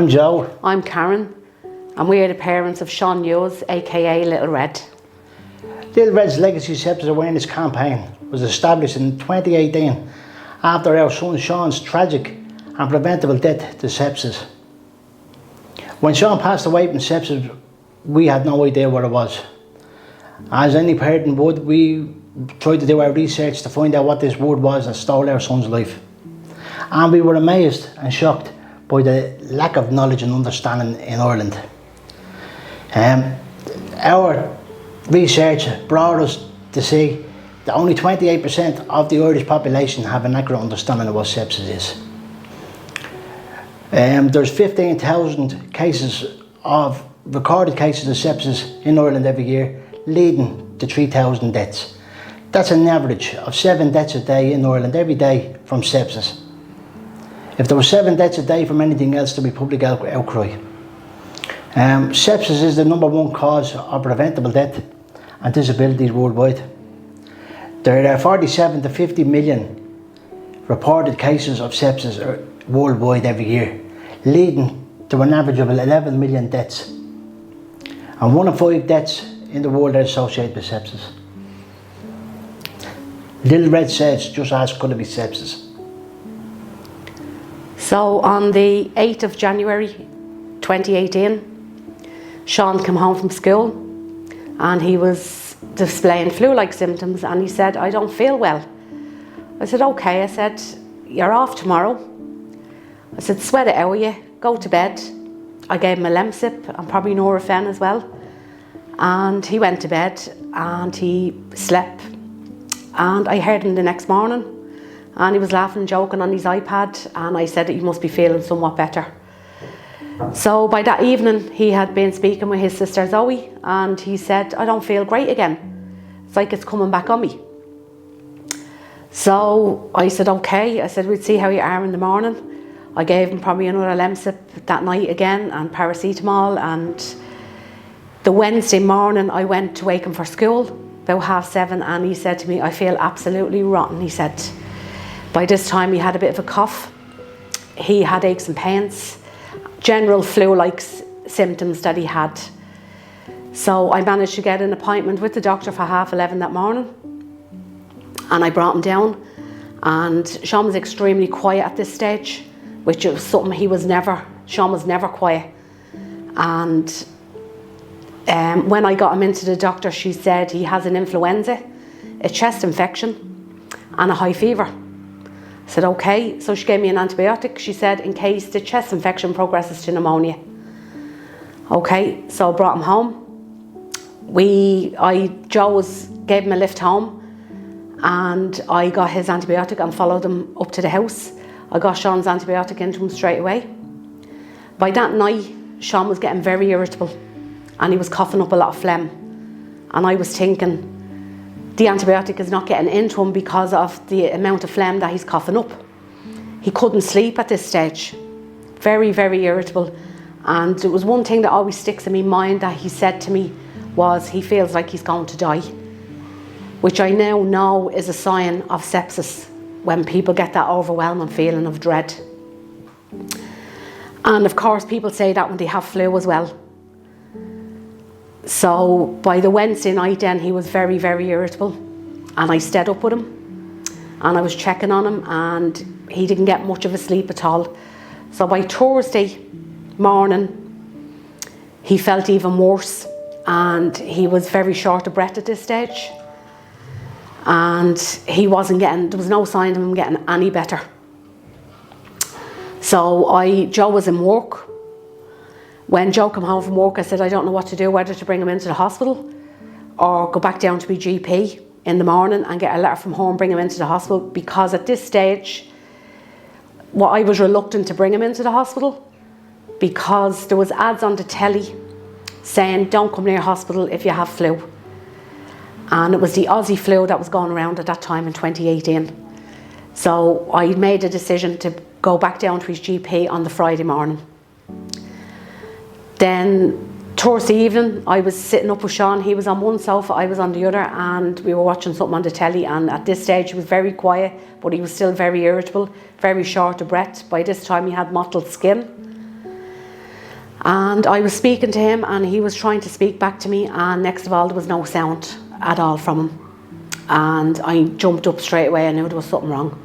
I'm Joe. I'm Karen, and we are the parents of Sean Hughes, aka Little Red. Little Red's Legacy Sepsis Awareness Campaign was established in 2018 after our son Sean's tragic and preventable death to sepsis. When Sean passed away from sepsis, we had no idea what it was. As any parent would, we tried to do our research to find out what this word was that stole our son's life. And we were amazed and shocked by the lack of knowledge and understanding in Ireland. Our research brought us to see that only 28% of the Irish population have an accurate understanding of what sepsis is. There's 15,000 recorded cases of sepsis in Ireland every year, leading to 3,000 deaths. That's an average of 7 deaths a day in Ireland every day from sepsis. If there were 7 deaths a day from anything else, there'd be public outcry. Sepsis is the #1 cause of preventable death and disabilities worldwide. There are 47 to 50 million reported cases of sepsis worldwide every year, leading to an average of 11 million deaths. And 1 in 5 deaths in the world are associated with sepsis. Little Red says, just ask, could it be sepsis? So on the 8th of January 2018, Sean came home from school and he was displaying flu-like symptoms, and he said, I don't feel well. I said, okay. I said, you're off tomorrow. I said, sweat it out of you, go to bed. I gave him a Lemsip and probably Nurofen as well. And he went to bed and he slept. And I heard him the next morning and he was laughing and joking on his iPad, and I said that he must be feeling somewhat better. So by that evening he had been speaking with his sister Zoe, and he said, I don't feel great again. It's like it's coming back on me. So I said, okay. I said, we'll see how you are in the morning. I gave him probably another Lemsip that night again, and paracetamol. And the Wednesday morning I went to wake him for school about 7:30, and he said to me, I feel absolutely rotten. He said, by this time he had a bit of a cough, he had aches and pains, general flu-like symptoms that he had. So I managed to get an appointment with the doctor for 11:30 that morning, and I brought him down, and Sean was extremely quiet at this stage, which was something Sean was never quiet. And when I got him into the doctor, she said he has an influenza, a chest infection and a high fever. I said, okay. So she gave me an antibiotic. She said, in case the chest infection progresses to pneumonia. Okay, so I brought him home. Joe gave him a lift home, and I got his antibiotic and followed him up to the house. I got Sean's antibiotic into him straight away. By that night, Sean was getting very irritable and he was coughing up a lot of phlegm. And I was thinking, the antibiotic is not getting into him because of the amount of phlegm that he's coughing up. He couldn't sleep at this stage. Very, very irritable. And it was one thing that always sticks in my mind that he said to me was, he feels like he's going to die, which I now know is a sign of sepsis, when people get that overwhelming feeling of dread. And of course people say that when they have flu as well. So by the Wednesday night then, he was very, very irritable, and I stayed up with him and I was checking on him, and he didn't get much of a sleep at all. So by Thursday morning he felt even worse, and he was very short of breath at this stage, and there was no sign of him getting any better. So Joe was in work. When Joe came home from work, I said, I don't know what to do, whether to bring him into the hospital or go back down to my GP in the morning and get a letter from home, bring him into the hospital, because at this stage, I was reluctant to bring him into the hospital because there was ads on the telly saying, don't come near hospital if you have flu. And it was the Aussie flu that was going around at that time in 2018. So I made a decision to go back down to his GP on the Friday morning. Then Thursday evening, I was sitting up with Sean. He was on one sofa, I was on the other, and we were watching something on the telly. And at this stage, he was very quiet, but he was still very irritable, very short of breath. By this time, he had mottled skin. And I was speaking to him and he was trying to speak back to me, and next of all there was no sound at all from him. And I jumped up straight away. I knew there was something wrong.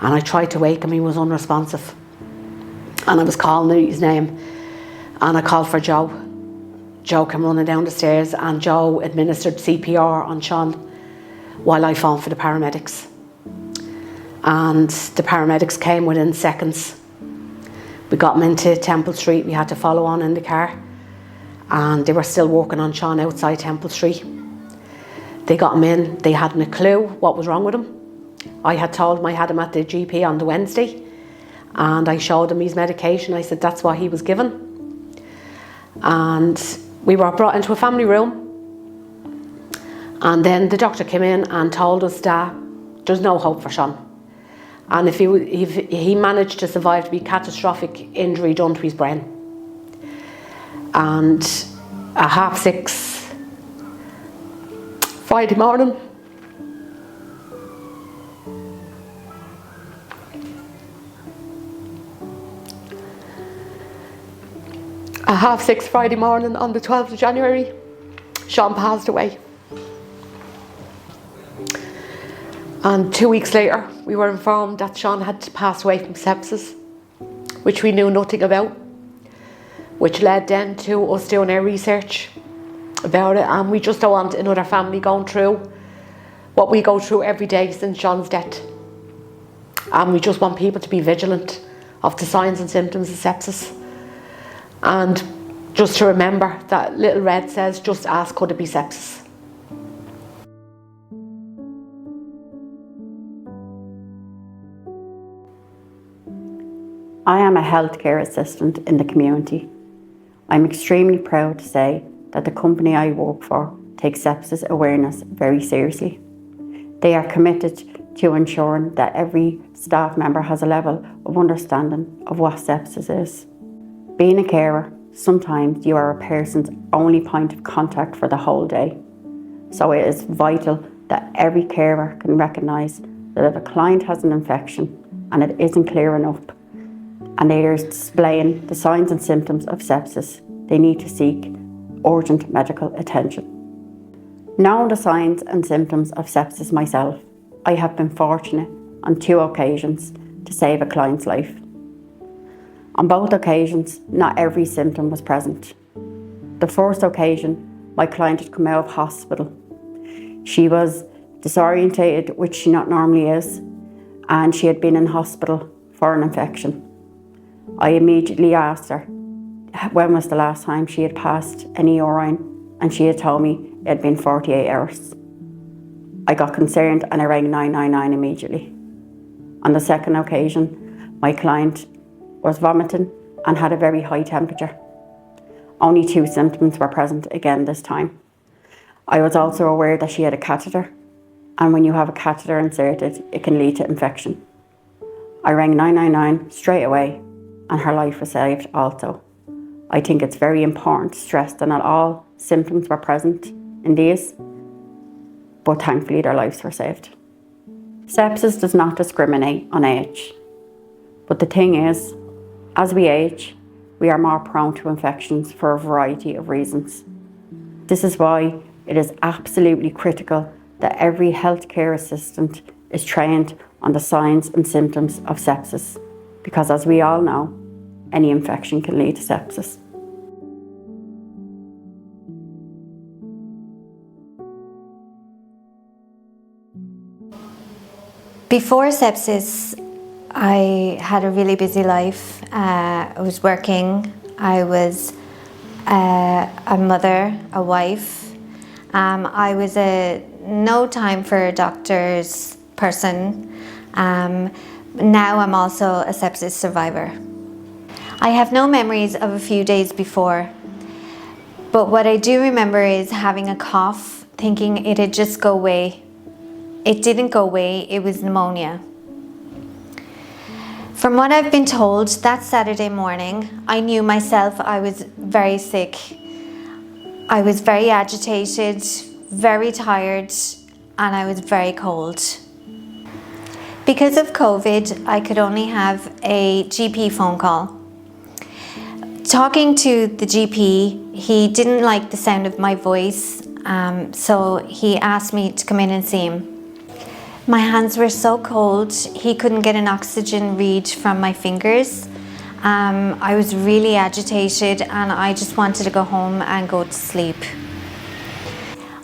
And I tried to wake him, he was unresponsive. And I was calling his name, and I called for Joe. Joe came running down the stairs, and Joe administered CPR on Sean while I phoned for the paramedics. And the paramedics came within seconds. We got him into Temple Street, we had to follow on in the car, and they were still working on Sean outside Temple Street. They got him in, they hadn't a clue what was wrong with him. I had told him I had him at the GP on the Wednesday, and I showed him his medication. I said that's what he was given. And we were brought into a family room, and then the doctor came in and told us that there's no hope for Sean. And if he managed to survive, to be catastrophic injury done to his brain. And at 6:30 Friday morning, at 6:30 Friday morning on the 12th of January, Sean passed away. And 2 weeks later, we were informed that Sean had passed away from sepsis, which we knew nothing about, which led then to us doing our research about it. And we just don't want another family going through what we go through every day since Sean's death. And we just want people to be vigilant of the signs and symptoms of sepsis. And just to remember that little red says, just ask, could it be sepsis? I am a healthcare assistant in the community. I'm extremely proud to say that the company I work for takes sepsis awareness very seriously. They are committed to ensuring that every staff member has a level of understanding of what sepsis is. Being a carer, sometimes you are a person's only point of contact for the whole day. So it is vital that every carer can recognise that if a client has an infection and it isn't clear enough, and they are displaying the signs and symptoms of sepsis, they need to seek urgent medical attention. Knowing the signs and symptoms of sepsis myself, I have been fortunate on 2 occasions to save a client's life. On both occasions, not every symptom was present. The first occasion, my client had come out of hospital. She was disorientated, which she not normally is, and she had been in hospital for an infection. I immediately asked her when was the last time she had passed any urine, and she had told me it had been 48 hours. I got concerned and I rang 999 immediately. On the second occasion, my client was vomiting and had a very high temperature. Only 2 symptoms were present again this time. I was also aware that she had a catheter, and when you have a catheter inserted, it can lead to infection. I rang 999 straight away, and her life was saved also. I think it's very important to stress that not all symptoms were present in these, but thankfully their lives were saved. Sepsis does not discriminate on age, but the thing is, as we age, we are more prone to infections for a variety of reasons. This is why it is absolutely critical that every healthcare assistant is trained on the signs and symptoms of sepsis, because as we all know, any infection can lead to sepsis. Before sepsis, I had a really busy life. I was working, I was a mother, a wife. I was a no time for doctors person. Now I'm also a sepsis survivor. I have no memories of a few days before, but what I do remember is having a cough, thinking it'd just go away. It didn't go away, it was pneumonia. From what I've been told, that Saturday morning, I knew myself I was very sick. I was very agitated, very tired, and I was very cold. Because of COVID, I could only have a GP phone call. Talking to the GP, he didn't like the sound of my voice, so he asked me to come in and see him. My hands were so cold, he couldn't get an oxygen read from my fingers. I was really agitated and I just wanted to go home and go to sleep.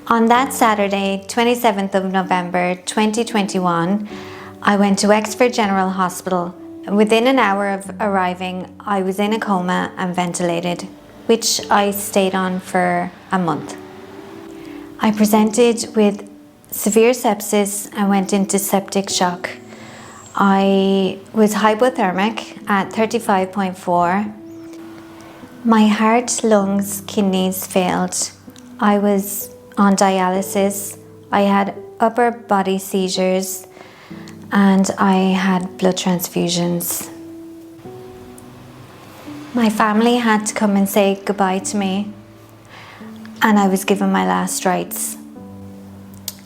On that Saturday, 27th of November 2021, I went to Wexford General Hospital. Within an hour of arriving, I was in a coma and ventilated, which I stayed on for a month. I presented with severe sepsis and went into septic shock. I was hypothermic at 35.4. My heart, lungs, kidneys failed. I was on dialysis. I had upper body seizures and I had blood transfusions. My family had to come and say goodbye to me, and I was given my last rites.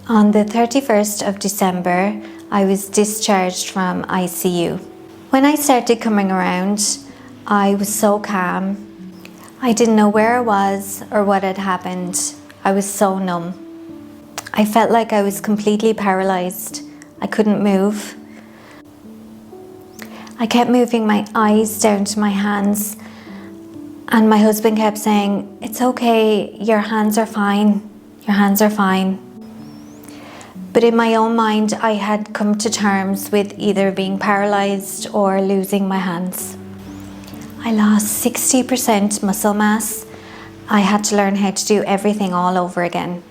On the 31st of December, I was discharged from ICU. When I started coming around, I was so calm. I didn't know where I was or what had happened. I was so numb. I felt like I was completely paralyzed. I couldn't move. I kept moving my eyes down to my hands, and my husband kept saying, "It's okay, your hands are fine, your hands are fine." But in my own mind, I had come to terms with either being paralyzed or losing my hands. I lost 60% muscle mass. I had to learn how to do everything all over again.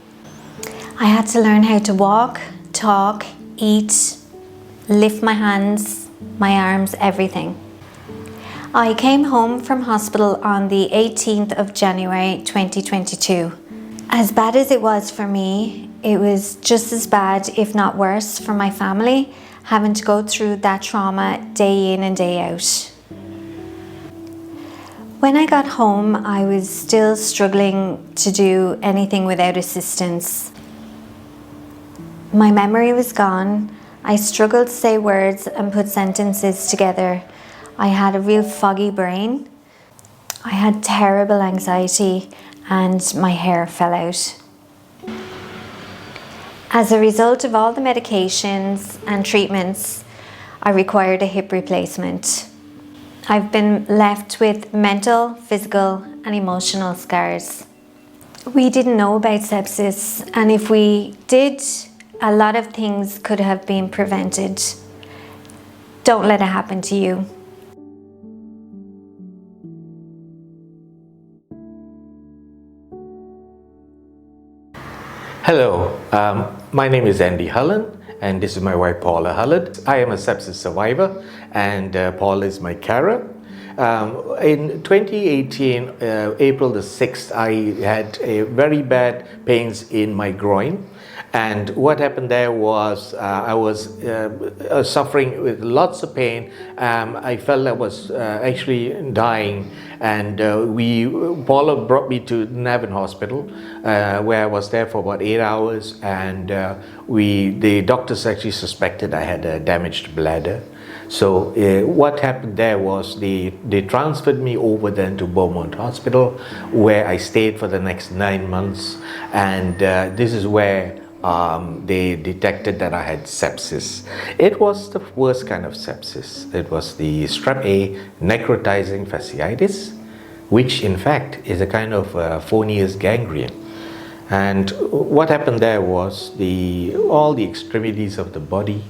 I had to learn how to walk, talk, eat, lift my hands, my arms, everything. I came home from hospital on the 18th of January 2022. As bad as it was for me, it was just as bad, if not worse, for my family, having to go through that trauma day in and day out. When I got home, I was still struggling to do anything without assistance. My memory was gone. I struggled to say words and put sentences together. I had a real foggy brain. I had terrible anxiety and my hair fell out. As a result of all the medications and treatments, I required a hip replacement. I've been left with mental, physical and emotional scars. We didn't know about sepsis, and if we did, a lot of things could have been prevented. Don't let it happen to you. Hello, my name is Andy Hullen, and this is my wife Paula Hullen. I am a sepsis survivor, and Paula is my carer. In 2018, April the 6th, I had a very bad pains in my groin. And what happened there was I was suffering with lots of pain. I felt I was actually dying, and Paula brought me to Navan Hospital, where I was there for about 8 hours, and the doctors actually suspected I had a damaged bladder. So what happened there was they transferred me over then to Beaumont Hospital, where I stayed for the next 9 months, and this is where they detected that I had sepsis. It was the worst kind of sepsis. It was the strep A necrotizing fasciitis, which in fact is a kind of Fournier's gangrene. And what happened there was all the extremities of the body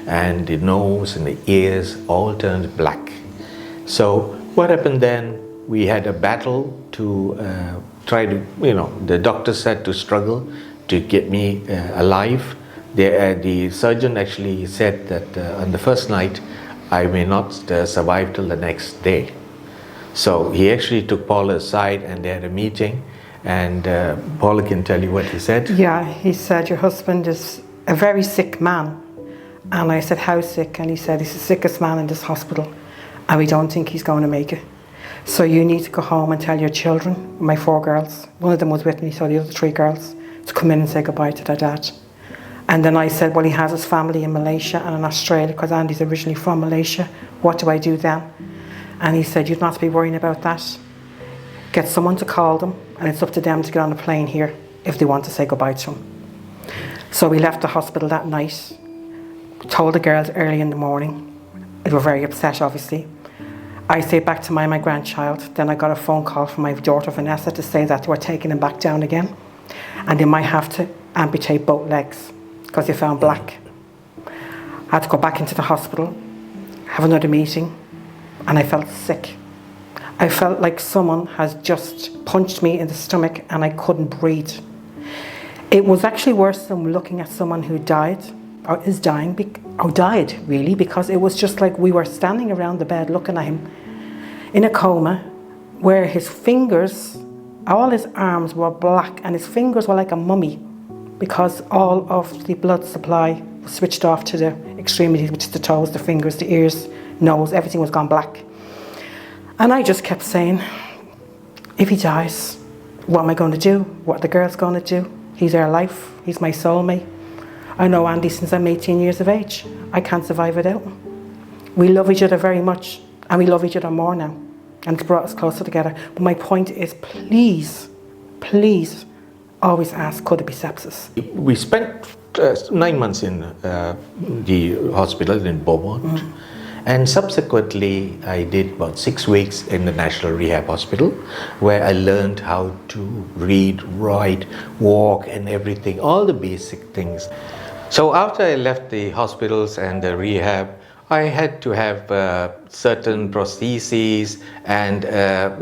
and the nose and the ears all turned black. So what happened then, we had a battle to try to, the doctors had to struggle to get me alive. The surgeon actually said that on the first night I may not survive till the next day. So he actually took Paula aside and they had a meeting, and Paula can tell you what he said. Yeah, he said, "Your husband is a very sick man." And I said, "How sick?" And he said, "He's the sickest man in this hospital and we don't think he's going to make it. So you need to go home and tell your children," my 4 girls, one of them was with me, so the other 3 girls, to come in and say goodbye to their dad. And then I said, "Well, he has his family in Malaysia and in Australia, because Andy's originally from Malaysia. What do I do then?" And he said, "You'd not be worrying about that. get someone to call them, and it's up to them to get on a plane here if they want to say goodbye to him. So we left the hospital that night, told the girls early in the morning. They were very upset, obviously. I stayed back to my grandchild. Then I got a phone call from my daughter Vanessa to say that they were taking him back down again, and they might have to amputate both legs because they found black. I had to go back into the hospital, have another meeting, and I felt sick. I felt like someone has just punched me in the stomach and I couldn't breathe. It was actually worse than looking at someone who died, or is dying, or died really, because it was just like we were standing around the bed looking at him in a coma, where his fingers, all his arms were black and his fingers were like a mummy because all of the blood supply was switched off to the extremities, which is the toes, the fingers, the ears, nose, everything was gone black. And I just kept saying, if he dies, what am I going to do? What are the girls going to do? He's our life, he's my soulmate. I know Andy since I'm 18 years of age. I can't survive without him. We love each other very much, and we love each other more now. And it's brought us closer together. But my point is, please, please, always ask, could it be sepsis? We spent 9 months in the hospital in Beaumont. And subsequently, I did about 6 weeks in the National Rehab Hospital, where I learned how to read, write, walk, and everything, all the basic things. So after I left the hospitals and the rehab, I had to have certain prostheses, and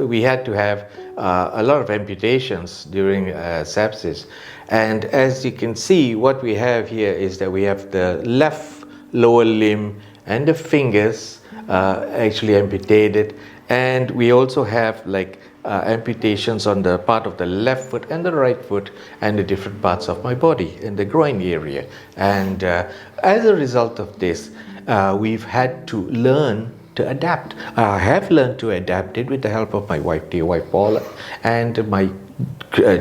we had to have a lot of amputations during sepsis. And as you can see, what we have here is that we have the left lower limb and the fingers actually amputated, and we also have like amputations on the part of the left foot and the right foot and the different parts of my body in the groin area. And as a result of this, we've had to learn to adapt. I have learned to adapt it with the help of my wife, dear wife Paula, and my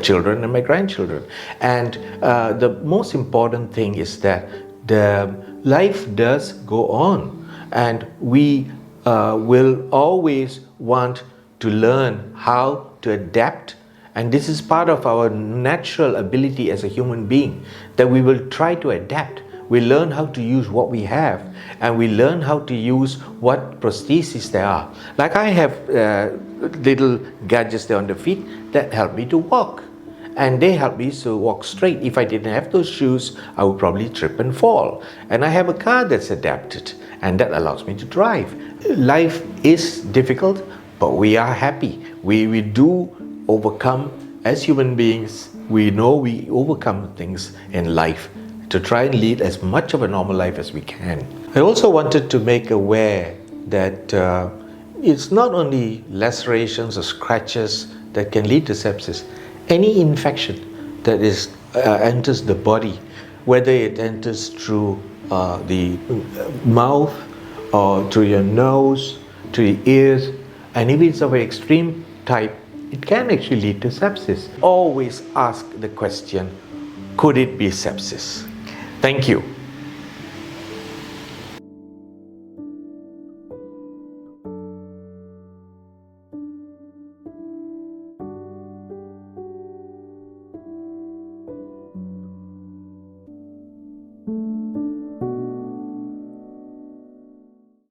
children and my grandchildren. And the most important thing is that the life does go on, and we will always want to learn how to adapt, and this is part of our natural ability as a human being, that we will try to adapt. We learn how to use what we have, and we learn how to use what prostheses there are. Like I have little gadgets there on the feet that help me to walk, and they help me to walk straight. If I didn't have those shoes, I would probably trip and fall. And I have a car that's adapted, and that allows me to drive. Life is difficult, but we are happy. We do overcome as human beings. We know we overcome things in life to try and lead as much of a normal life as we can. I also wanted to make aware that it's not only lacerations or scratches that can lead to sepsis. Any infection that enters the body, whether it enters through the mouth or through your nose, to your ears, and if it's of an extreme type, it can actually lead to sepsis. Always ask the question, could it be sepsis? Thank you.